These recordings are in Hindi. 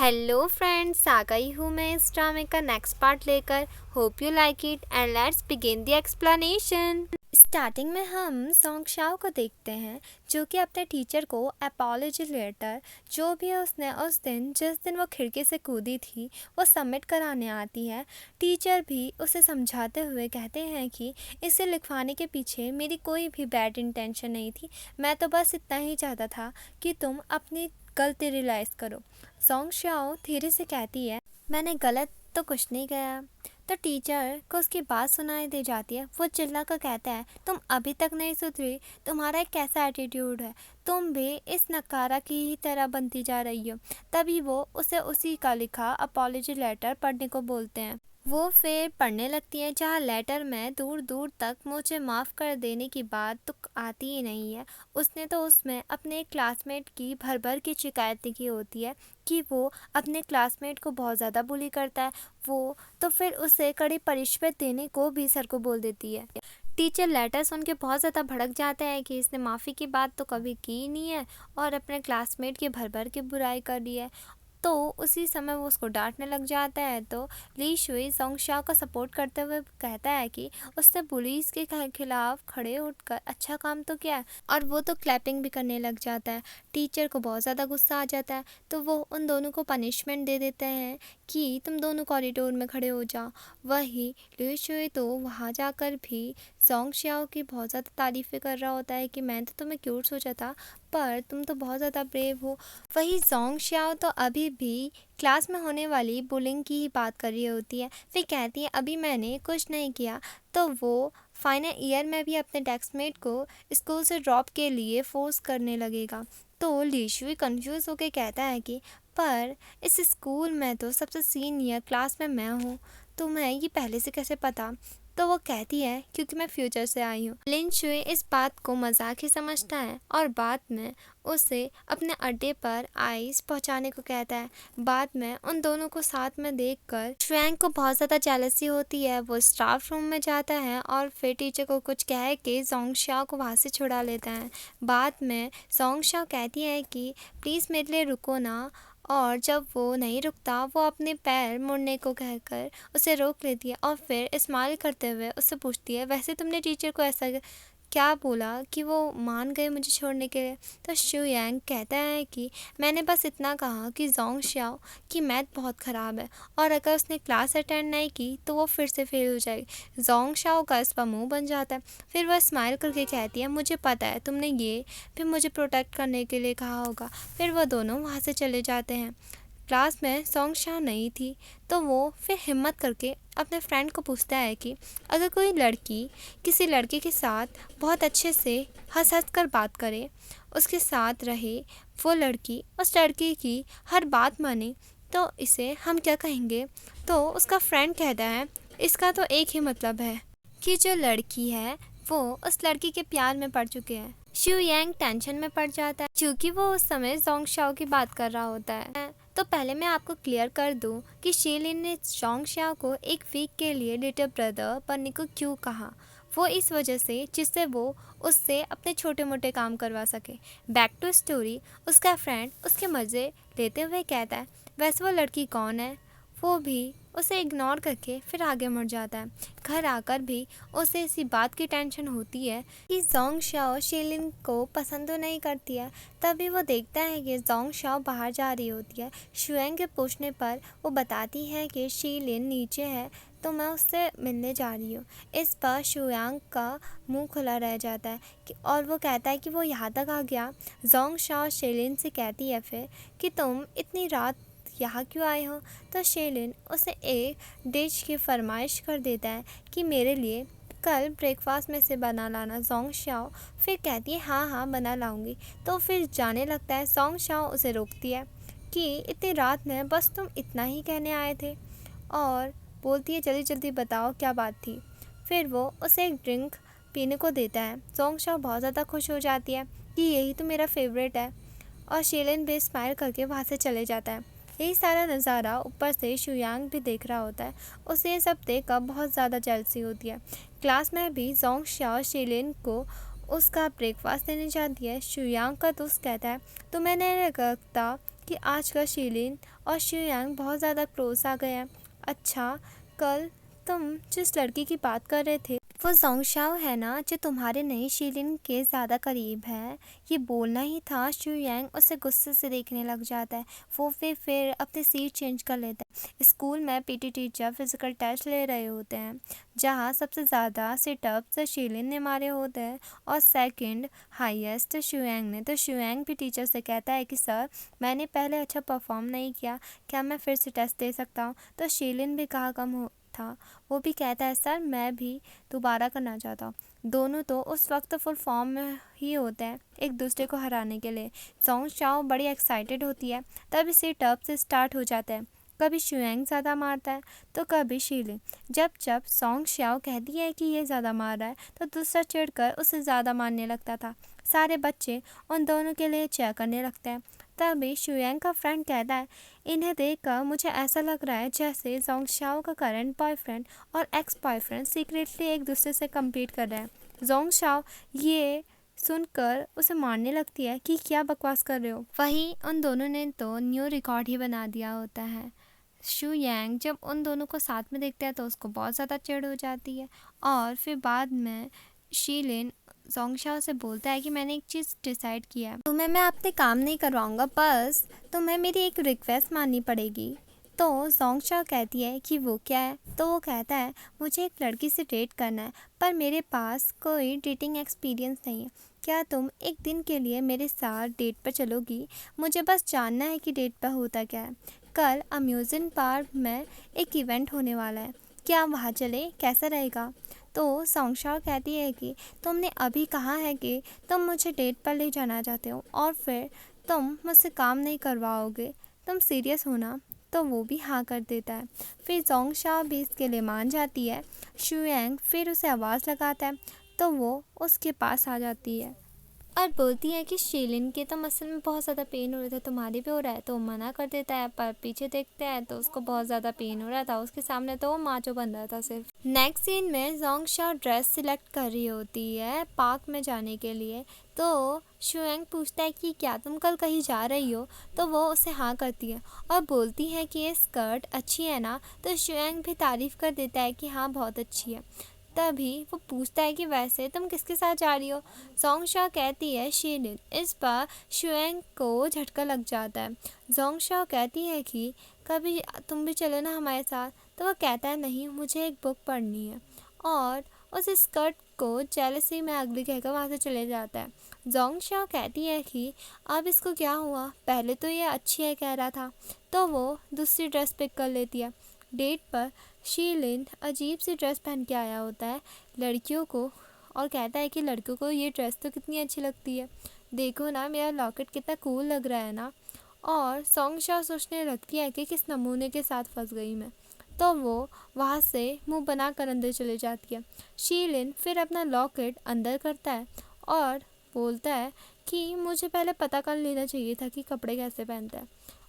हेलो फ्रेंड्स, आ गई हूँ मैं इस ड्रामे का नेक्स्ट पार्ट लेकर। Hope you like it and let's begin the explanation. Starting में हम सॉन्ग शाओ को देखते हैं जो कि अपने टीचर को अपॉलॉजी लेटर जो भी है उसने उस दिन जिस दिन वो खिड़की से कूदी थी वो सबमिट कराने आती है। टीचर भी उसे समझाते हुए कहते हैं कि इसे लिखवाने के पीछे मेरी कोई भी बैड इंटेंशन नहीं थी, मैं तो बस इतना ही चाहता था कि तुम अपनी गलती रियलाइज़ करो। सॉन्ग शाओ धीरे से कहती है, मैंने गलत तो कुछ नहीं किया। तो टीचर को उसकी बात सुनाई दे जाती है। वो चिल्ला कर कहता है, तुम अभी तक नहीं सुधरी, तुम्हारा एक कैसा एटीट्यूड है, तुम भी इस नकारा की ही तरह बनती जा रही हो। तभी वो उसे उसी का लिखा अपॉलॉजी लेटर पढ़ने को बोलते हैं। वो फिर पढ़ने लगती है जहाँ लेटर में दूर दूर तक मुझे माफ़ कर देने की बात तो आती ही नहीं है। उसने तो उसमें अपने क्लासमेट की भर भर की शिकायत की होती है कि वो अपने क्लासमेट को बहुत ज़्यादा बुली करता है। वो तो फिर उसे कड़ी पनिशमेंट देने को भी सर को बोल देती है। टीचर लेटर सुन के बहुत ज़्यादा भड़क जाते हैं कि इसने माफ़ी की बात तो कभी की ही नहीं है और अपने क्लासमेट की भर भर के बुराई कर दी है। तो उसी समय वो उसको डांटने लग जाता है। तो ली शुई सॉन्ग शाओ का सपोर्ट करते हुए कहता है कि उसने पुलिस के खिलाफ खड़े उठकर अच्छा काम तो किया है, और वो तो क्लैपिंग भी करने लग जाता है। टीचर को बहुत ज़्यादा गुस्सा आ जाता है तो वो उन दोनों को पनिशमेंट दे देते हैं कि तुम दोनों कॉरिडोर में खड़े हो जाओ। वही ली शुई तो वहाँ जाकर भी सॉन्ग शाओ की बहुत ज़्यादा तारीफ़ें कर रहा होता है कि मैं तो तुम्हें क्यूट सोचा था, पर तुम तो बहुत ज़्यादा ब्रेव हो। वही सॉन्ग शाओ तो अभी भी क्लास में होने वाली बुलिंग की ही बात कर रही होती है। फिर कहती है, अभी मैंने कुछ नहीं किया। तो वो फाइनल ईयर में भी अपने डेस्कमेट को स्कूल से ड्रॉप के लिए फोर्स करने लगेगा। तो ली शुई कंफ्यूज होकर कहता है कि पर इस स्कूल में तो सबसे सीनियर क्लास में मैं हूँ, तुम्हें ये पहले से कैसे पता? तो वो कहती है, क्योंकि मैं फ्यूचर से आई हूँ। लिन शुई इस बात को मजाक ही समझता है और बाद में उसे अपने अड्डे पर आइस पहुंचाने को कहता है। बाद में उन दोनों को साथ में देखकर श्वेंग को बहुत ज़्यादा जेलसी होती है। वो स्टाफ रूम में जाता है और फिर टीचर को कुछ कह के सॉन्ग शाओ को वहाँ से छुड़ा लेता है। बाद में सॉन्ग शाओ कहती है कि प्लीज़ मेरे लिए रुको ना, और जब वो नहीं रुकता वो अपने पैर मुड़ने को कहकर उसे रोक लेती है और फिर स्माइल करते हुए उससे पूछती है, वैसे तुमने टीचर को ऐसा क्या बोला कि वो मान गए मुझे छोड़ने के लिए? तो शू यांग कहता है कि मैंने बस इतना कहा कि जोंग शाओ की मैथ बहुत ख़राब है और अगर उसने क्लास अटेंड नहीं की तो वो फिर से फेल हो जाएगी। जोंग शाओ का इस पर मुँह बन जाता है। फिर वह स्माइल करके कहती है, मुझे पता है तुमने ये फिर मुझे प्रोटेक्ट करने के लिए कहा होगा। फिर वह दोनों वहाँ से चले जाते हैं। क्लास में सॉन्ग शाओ नहीं थी तो वो फिर हिम्मत करके अपने फ्रेंड को पूछता है कि अगर कोई लड़की किसी लड़के के साथ बहुत अच्छे से हंस हंस कर बात करे, उसके साथ रहे, वो लड़की उस लड़के की हर बात माने, तो इसे हम क्या कहेंगे? तो उसका फ्रेंड कहता है, इसका तो एक ही मतलब है कि जो लड़की है वो उस लड़की के प्यार में पड़ चुके हैं। शू यांग टेंशन में पड़ जाता है क्योंकि वो उस समय जोंग शाओ की बात कर रहा होता है। तो पहले मैं आपको क्लियर कर दूं कि शीलिन ने जोंग शाओ को एक वीक के लिए लिटिल ब्रदर बनने को क्यों कहा। वो इस वजह से जिससे वो उससे अपने छोटे मोटे काम करवा सके। बैक टू स्टोरी, उसका फ्रेंड उसके मज़े लेते हुए कहता है, वैसे वो लड़की कौन है? वो भी उसे इग्नोर करके फिर आगे बढ़ जाता है। घर आकर भी उसे इसी बात की टेंशन होती है कि जोंग शाओ शीलिन को पसंद तो नहीं करती है। तभी वो देखता है कि जोंग शाओ बाहर जा रही होती है। शुएंग के पूछने पर वो बताती है कि शीलिन नीचे है तो मैं उससे मिलने जा रही हूँ। इस पर शुयांग का मुंह खुला रह जाता है और वो कहता है कि वो यहाँ तक आ गया। जोंग शाओ शीलिन से कहती है फिर कि तुम इतनी रात यहाँ क्यों आए हो? तो शीलिन उसे एक डिश की फरमाइश कर देता है कि मेरे लिए कल ब्रेकफास्ट में से बना लाना। जोंग शाओ फिर कहती है, हाँ हाँ बना लाऊंगी। तो फिर जाने लगता है। जोंग शाओ उसे रोकती है कि इतनी रात में बस तुम इतना ही कहने आए थे, और बोलती है जल्दी जल्दी बताओ क्या बात थी। फिर वो उसे एक ड्रिंक पीने को देता है। जोंग शाओ बहुत ज़्यादा खुश हो जाती है कि यही तो मेरा फेवरेट है, और शीलिन भी स्माइल करके वहाँ से चले जाता है। यही सारा नज़ारा ऊपर से शुयांग भी देख रहा होता है। उसे ये सब देख कर बहुत ज़्यादा जेलसी होती है। क्लास में भी जोंग शाओ शीलिन को उसका ब्रेकफास्ट देने जाती है। शुयांग का दोस्त कहता है, तो मैंने लगता कि आजकल शीलिन और शुयांग बहुत ज़्यादा क्लोज आ गए हैं। अच्छा, कल तुम जिस लड़की की बात कर रहे थे वो जोंगशाओ है ना, जो तुम्हारे नई शीलिन के ज़्यादा करीब है। ये बोलना ही था, शुयांग उसे गुस्से से देखने लग जाता है। वो फिर अपनी सीट चेंज कर लेता है। स्कूल में पीटी टीचर फिजिकल टेस्ट ले रहे होते हैं, जहाँ सबसे ज़्यादा सिटअप्स शीलिन ने मारे होते हैं और सेकंड हाईएस्ट शुयांग ने। तो शुयांग भी टीचर से कहता है कि सर, मैंने पहले अच्छा परफॉर्म नहीं किया, क्या मैं फिर से टेस्ट दे सकता हूँ? तो शीलिन भी कहाँ कम हो था, वो भी कहता है सर, मैं भी दोबारा करना चाहता हूँ। दोनों तो उस वक्त फुल फॉर्म में ही होते हैं एक दूसरे को हराने के लिए। जोंगशाओ बड़ी एक्साइटेड होती है। तब इसे टर्प से स्टार्ट हो जाता है। कभी शुयांग ज़्यादा मारता है तो कभी शीलिन। जब जब जोंगशाओ कहती है कि ये ज़्यादा मार रहा है तो दूसरा चिढ़कर उसे ज़्यादा मारने लगता था। सारे बच्चे उन दोनों के लिए चेयर करने लगते हैं। तभी शुयांग का फ्रेंड कहता है, इन्हें देखकर मुझे ऐसा लग रहा है जैसे जोंगशाओ का करंट बॉयफ्रेंड और एक्स बॉयफ्रेंड सीक्रेटली एक दूसरे से कम्पीट कर रहे हैं। जोंगशाओ ये सुनकर उसे मारने लगती है कि क्या बकवास कर रहे हो। वहीं उन दोनों ने तो न्यू रिकॉर्ड ही बना दिया होता है। शुयांग जब उन दोनों को साथ में देखता है तो उसको बहुत ज़्यादा चिढ़ हो जाती है और फिर बाद में शीलिन जोंगशाओ से बोलता है कि मैंने एक चीज़ डिसाइड किया है, तुम्हें मैं अपने काम नहीं करवाऊंगा, बस तुम्हें मेरी एक रिक्वेस्ट माननी पड़ेगी। तो जोंगशाओ कहती है कि वो क्या है? तो वो कहता है, मुझे एक लड़की से डेट करना है, पर मेरे पास कोई डेटिंग एक्सपीरियंस नहीं है। क्या तुम एक दिन के लिए मेरे साथ डेट पर चलोगी? मुझे बस जानना है कि डेट पर होता क्या है। कल अम्यूज़मेंट पार्क में एक इवेंट होने वाला है, क्या वहाँ चले? कैसा रहेगा? तो जोंगशाओ कहती है कि तुमने अभी कहा है कि तुम मुझे डेट पर ले जाना चाहते हो और फिर तुम मुझसे काम नहीं करवाओगे, तुम सीरियस हो ना? तो वो भी हाँ कर देता है। फिर जोंगशाओ भी इसके लिए मान जाती है। शुयांग फिर उसे आवाज़ लगाता है तो वो उसके पास आ जाती है और बोलती है कि शीलिन के तो मसल में बहुत ज़्यादा पेन हो रहा था, तुम्हारे भी हो रहा है? तो वो मना कर देता है, पर पीछे देखते हैं तो उसको बहुत ज़्यादा पेन हो रहा था। उसके सामने तो वो माचो बन रहा था सिर्फ। नेक्स्ट सीन में जोंगशाओ ड्रेस सिलेक्ट कर रही होती है पार्क में जाने के लिए। तो शुयांग पूछता है कि क्या तुम कल कहीं जा रही हो? तो वो उसे हाँ करती है और बोलती है कि ये स्कर्ट अच्छी है ना? तो शुयांग भी तारीफ़ कर देता है कि हाँ, बहुत अच्छी है। तभी वो पूछता है कि वैसे तुम किसके साथ जा रही हो? जोंगशाओ कहती है शीलिन। इस बार शुयांग को झटका लग जाता है। जोंगशाओ कहती है कि कभी तुम भी चलो ना हमारे साथ। तो वो कहता है नहीं, मुझे एक बुक पढ़नी है और उस स्कर्ट को जेलसी में अगली कहकर वहाँ से चले जाता है। जोंगशाओ कहती है कि अब इसको क्या हुआ, पहले तो ये अच्छी है कह रहा था। तो वो दूसरी ड्रेस पिक कर लेती है। डेट पर शीलिन अजीब सी ड्रेस पहन के आया होता है लड़कियों को और कहता है कि लड़कियों को ये ड्रेस तो कितनी अच्छी लगती है, देखो ना मेरा लॉकेट कितना कूल लग रहा है ना। और जोंगशाओ सोचने लगती है कि किस नमूने के साथ फंस गई मैं। तो वो वहाँ से मुंह बनाकर अंदर चले जाती है। शीलिन फिर अपना लॉकेट अंदर करता है और बोलता है कि मुझे पहले पता कर लेना चाहिए था कि कपड़े कैसे पहनता है,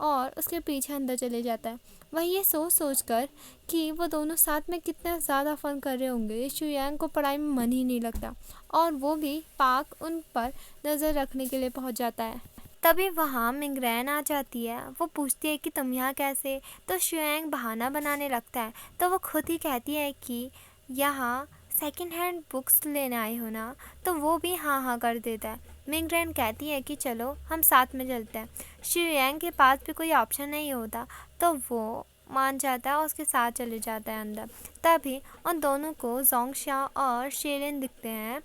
और उसके पीछे अंदर चले जाता है। वह ये सोच कर कि वो दोनों साथ में कितना ज़्यादा फन कर रहे होंगे। शुयांग को पढ़ाई में मन ही नहीं लगता और वो भी पार्क उन पर नज़र रखने के लिए पहुंच जाता है। तभी वहाँ मिंगरैन आ जाती है। वो पूछती है कि तुम यहाँ कैसे? तो शुयांग बहाना बनाने लगता है। तो वो खुद ही कहती है कि यहाँ सेकंड हैंड बुक्स लेने आए हो ना? तो वो भी हाँ हाँ कर देता है। मिंगरैन कहती है कि चलो हम साथ में चलते हैं। शुयांग के पास भी कोई ऑप्शन नहीं होता तो वो मान जाता है और उसके साथ चले जाता है अंदर। तभी उन दोनों को जोंगशाओ और शीलिन दिखते हैं।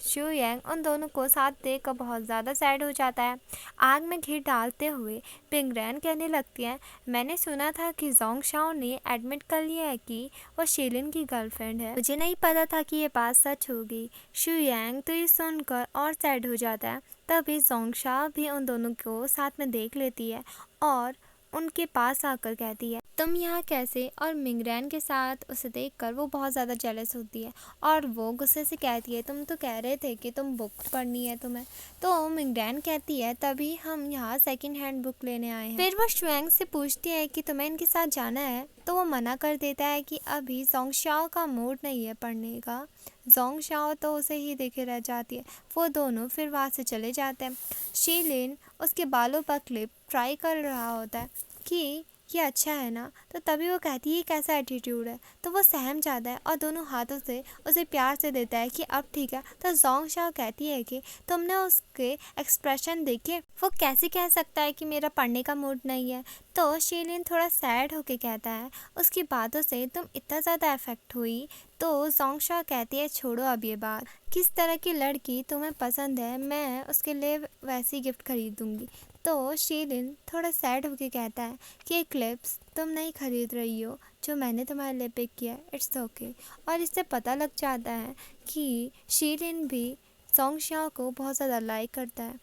शुयांग उन दोनों को साथ देखकर बहुत ज़्यादा सैड हो जाता है। आग में घी डालते हुए मिंगरैन कहने लगती है, मैंने सुना था कि जोंगशाओ ने एडमिट कर लिया है कि वो शीलिन की गर्लफ्रेंड है। मुझे नहीं पता था कि ये बात सच होगी। शुयांग तो ये सुनकर और सैड हो जाता है। तभी जोंगशाओ भी उन दोनों को साथ में देख लेती है और उनके पास आकर कहती है, तुम यहाँ कैसे? और मिंगरैन के साथ उसे देखकर वो बहुत ज़्यादा जेलस होती है और वो गुस्से से कहती है, तुम तो कह रहे थे कि तुम बुक पढ़नी है तुम्हें। तो मिंगरैन कहती है, तभी हम यहाँ सेकंड हैंड बुक लेने आए हैं। फिर वो शुयांग से पूछती है कि तुम्हें इनके साथ जाना है? तो वो मना कर देता है कि अभी जोंगशाओ का मूड नहीं है पढ़ने का। जोंग शाओ तो उसे ही देखे रह जाती है। वो दोनों फिर वहाँ से चले जाते हैं। शीलिन उसके बालों पर क्लिप ट्राई कर रहा होता है कि ये अच्छा है ना, तो तभी वो कहती है ये कैसा एटीट्यूड है। तो वो सहम जाता है और दोनों हाथों से उसे प्यार से देता है कि अब ठीक है। तो जोंग शाओ कहती है कि तुमने उसके एक्सप्रेशन देखे, वो कैसे कह सकता है कि मेरा पढ़ने का मूड नहीं है। तो शीलिन थोड़ा सैड होके कहता है उसकी बातों से तुम इतना ज़्यादा अफेक्ट हुई। तो जोंग शाओ कहती है छोड़ो अब ये बात, किस तरह की लड़की तुम्हें पसंद है मैं उसके लिए वैसी गिफ्ट खरीदूंगी। तो शीलिन थोड़ा सैड होके कहता है कि ये क्लिप्स तुम नहीं खरीद रही हो जो मैंने तुम्हारे लिए पिक किया, इट्स ओके। और इससे पता लग जाता है कि शीलिन भी जोंग शाओ को बहुत ज़्यादा लाइक करता है।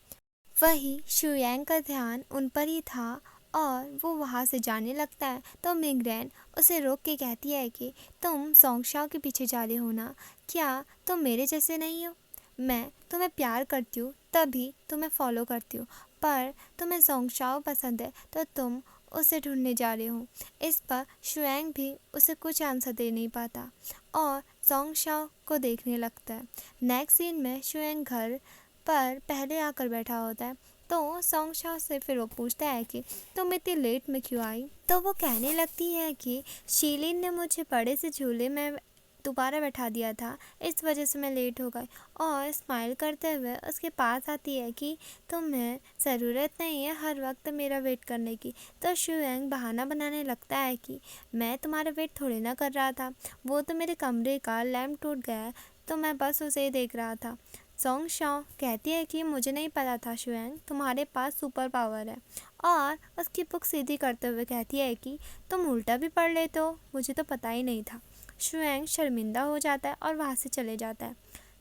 वही शुयांग का ध्यान उन पर ही था और वो वहाँ से जाने लगता है। तो मिंगरेन उसे रोक के कहती है कि तुम जोंग शाओ के पीछे जा रहे हो ना, क्या तुम मेरे जैसे नहीं हो? मैं तुम्हें प्यार करती हूँ तभी तुम्हें फॉलो करती हूँ, पर तुम्हें जोंग शाओ पसंद है तो तुम उसे ढूंढने जा रहे हो। इस पर शुयांग भी उसे कुछ आंसर दे नहीं पाता और जोंग शाओ को देखने लगता है। नेक्स्ट सीन में शुयांग घर पर पहले आकर बैठा होता है। तो जोंग शाओ से फिर वो पूछता है कि तुम इतनी लेट में क्यों आई। तो वो कहने लगती है कि शीलिन ने मुझे बड़े से झूले में दोबारा बैठा दिया था, इस वजह से मैं लेट हो गई। और स्माइल करते हुए उसके पास आती है कि तुम्हें ज़रूरत नहीं है हर वक्त मेरा वेट करने की। तो शुयांग बहाना बनाने लगता है कि मैं तुम्हारा वेट थोड़ी ना कर रहा था, वो तो मेरे कमरे का लैंप टूट गया तो मैं बस उसे ही देख रहा था। जोंग शाओ कहती है कि मुझे नहीं पता था शुयांग तुम्हारे पास सुपर पावर है, और उसकी बुक सीधी करते हुए कहती है कि तुम उल्टा भी पढ़ लेते हो, मुझे तो पता ही नहीं था। शुयांग शर्मिंदा हो जाता है और वहाँ से चले जाता है।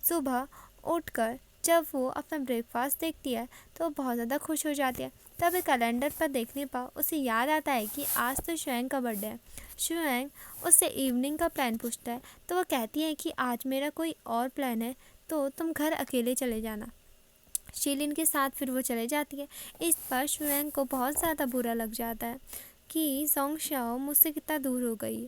सुबह उठकर जब वो अपना ब्रेकफास्ट देखती है तो बहुत ज़्यादा खुश हो जाती है। तभी कैलेंडर पर देखने पर उसे याद आता है कि आज तो शुयांग का बर्थडे है। शुयांग उससे इवनिंग का प्लान पूछता है तो वो कहती है कि आज मेरा कोई और प्लान है तो तुम घर अकेले चले जाना। शीलिन के साथ फिर वो चले जाती है। इस पर शुयांग को बहुत ज़्यादा बुरा लग जाता है कि जोंग शाओ मुझसे कितना दूर हो गई।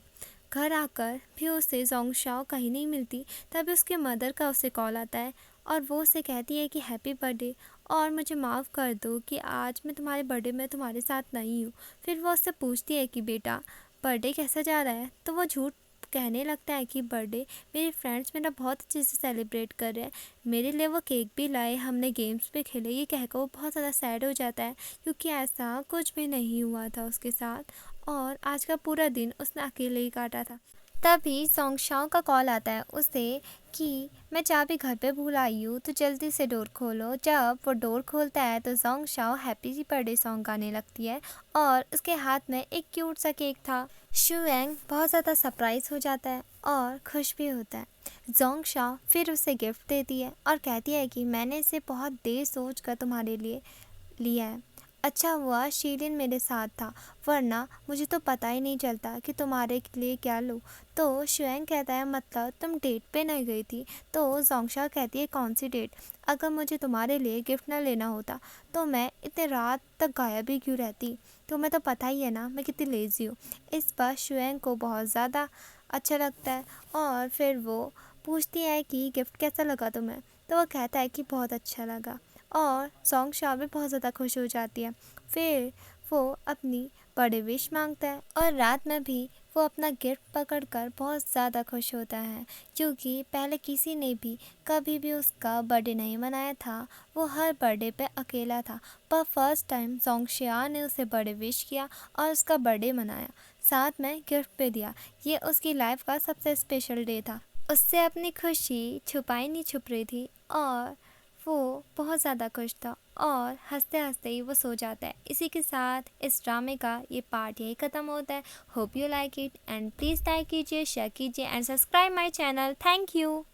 घर आकर भी उसे जोंग शाओ कहीं नहीं मिलती। तभी उसके मदर का उसे कॉल आता है और वो उसे कहती है कि हैप्पी बर्थडे और मुझे माफ़ कर दो कि आज मैं तुम्हारे बर्थडे में तुम्हारे साथ नहीं हूँ। फिर वो उससे पूछती है कि बेटा बर्थडे कैसा जा रहा है। तो वो झूठ कहने लगता है कि बर्थडे मेरे फ्रेंड्स मेरा बहुत अच्छे से सेलिब्रेट कर रहे हैं, मेरे लिए वो केक भी लाए, हमने गेम्स भी खेले। ये कहकर वो बहुत ज़्यादा सैड हो जाता है क्योंकि ऐसा कुछ भी नहीं हुआ था उसके साथ और आज का पूरा दिन उसने अकेले ही काटा था। तभी जोंग शाओ का कॉल आता है उसे कि मैं चाबी घर पे भूल आई हूँ तो जल्दी से डोर खोलो। जब वो डोर खोलता है तो Jong Shao happy birthday song गाने लगती है और उसके हाथ में एक क्यूट सा केक था। शुयांग बहुत ज़्यादा सरप्राइज हो जाता है और खुश भी होता है। जोंग शाओ फिर उसे गिफ्ट देती है और कहती है कि मैंने इसे बहुत देर सोच कर तुम्हारे लिए लिया है, अच्छा हुआ शीलिन मेरे साथ था, वरना मुझे तो पता ही नहीं चलता कि तुम्हारे लिए क्या लूँ। तो शुयांग कहता है मतलब तुम डेट पे नहीं गई थी। तो जोंग शाओ कहती है कौन सी डेट, अगर मुझे तुम्हारे लिए गिफ्ट ना लेना होता तो मैं इतने रात तक गायब ही क्यों रहती, तुम्हें तो पता ही है ना मैं कितनी लेज़ी हूँ। इस पर शुयांग को बहुत ज़्यादा अच्छा लगता है और फिर वो पूछती है कि गिफ्ट कैसा लगा तुम्हें। तो वो कहता है कि बहुत अच्छा लगा और जोंग शाओ भी बहुत ज़्यादा खुश हो जाती है। फिर वो अपनी बर्थडे विश मांगता है और रात में भी वो अपना गिफ्ट पकड़कर बहुत ज़्यादा खुश होता है क्योंकि पहले किसी ने भी कभी भी उसका बर्थडे नहीं मनाया था, वो हर बर्थडे पे अकेला था। पर फर्स्ट टाइम जोंग शाओ ने उसे बर्थडे विश किया और उसका बर्थडे मनाया, साथ में गिफ्ट पे दिया। ये उसकी लाइफ का सबसे स्पेशल डे था। उससे अपनी खुशी छुपाई नहीं छुप रही थी और वो बहुत ज़्यादा खुश था और हंसते हंसते ही वो सो जाता है। इसी के साथ इस ड्रामे का ये पार्ट यही ख़त्म होता है। Hope you like it and please like कीजिए, शेयर कीजिए and subscribe my channel. Thank you.